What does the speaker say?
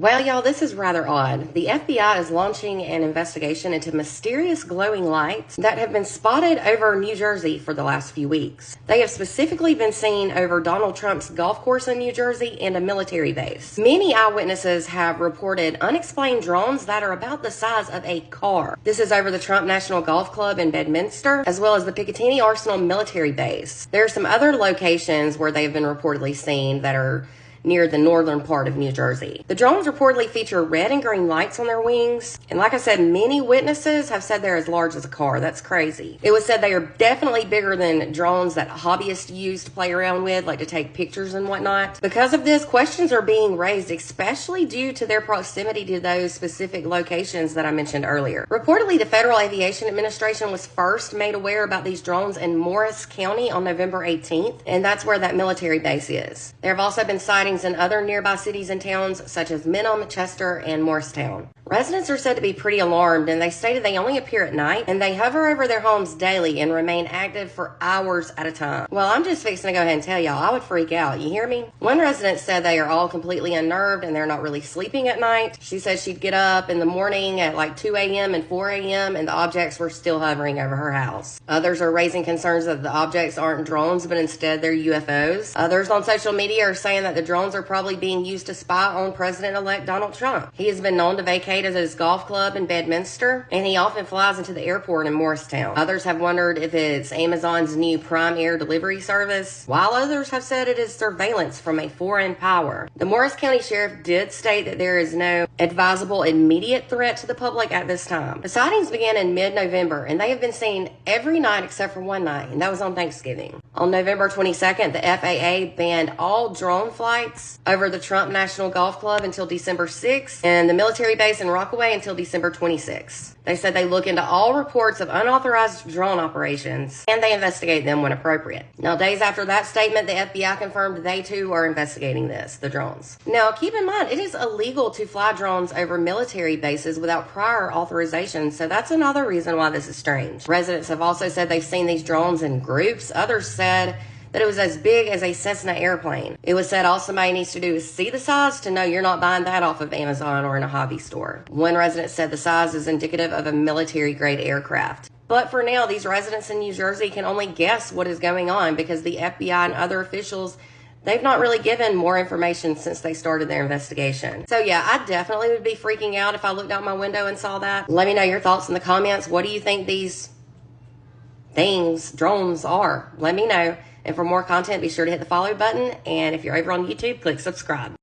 Well, y'all, this is rather odd. The FBI is launching an investigation into mysterious glowing lights that have been spotted over New Jersey for the last few weeks. They have specifically been seen over Donald Trump's golf course in New Jersey and a military base. Many eyewitnesses have reported unexplained drones that are about the size of a car. This is over the Trump National Golf Club in Bedminster, as well as the Picatinny Arsenal military base. There are some other locations where they have been reportedly seen that are near the northern part of New Jersey. The drones reportedly feature red and green lights on their wings. And like I said, many witnesses have said they're as large as a car. That's crazy. It was said they are definitely bigger than drones that hobbyists use to play around with, like to take pictures and whatnot. Because of this, questions are being raised, especially due to their proximity to those specific locations that I mentioned earlier. Reportedly, the Federal Aviation Administration was first made aware about these drones in Morris County on November 18th, and that's where that military base is. There have also been sightings in other nearby cities and towns such as Minneham, Chester, and Morristown. Residents are said to be pretty alarmed, and they stated they only appear at night and they hover over their homes daily and remain active for hours at a time. Well, I'm just fixing to go ahead and tell y'all, I would freak out. You hear me? One resident said they are all completely unnerved and they're not really sleeping at night. She said she'd get up in the morning at like 2 a.m. and 4 a.m. and the objects were still hovering over her house. Others are raising concerns that the objects aren't drones, but instead they're UFOs. Others on social media are saying that the drones are probably being used to spy on President-elect Donald Trump. He has been known to vacate at his golf club in Bedminster, and he often flies into the airport in Morristown. Others have wondered if it's Amazon's new Prime Air delivery service, while others have said it is surveillance from a foreign power. The Morris County Sheriff did state that there is no advisable immediate threat to the public at this time. The sightings began in mid-November, and they have been seen every night except for one night, and that was on Thanksgiving. On November 22nd, the FAA banned all drone flights over the Trump National Golf Club until December 6th, and the military base in Rockaway until December 26th. They said they look into all reports of unauthorized drone operations and they investigate them when appropriate. Now, days after that statement, the FBI confirmed they too are investigating the drones. Now, keep in mind, it is illegal to fly drones over military bases without prior authorization, so that's another reason why this is strange. Residents have also said they've seen these drones in groups. Others said that it was as big as a Cessna airplane. It was said all somebody needs to do is see the size to know you're not buying that off of Amazon or in a hobby store. One resident said the size is indicative of a military-grade aircraft. But for now, these residents in New Jersey can only guess what is going on because the FBI and other officials, they've not really given more information since they started their investigation. So yeah, I definitely would be freaking out if I looked out my window and saw that. Let me know your thoughts in the comments. What do you think these things, drones, are? Let me know. And for more content, be sure to hit the follow button. And if you're over on YouTube, click subscribe.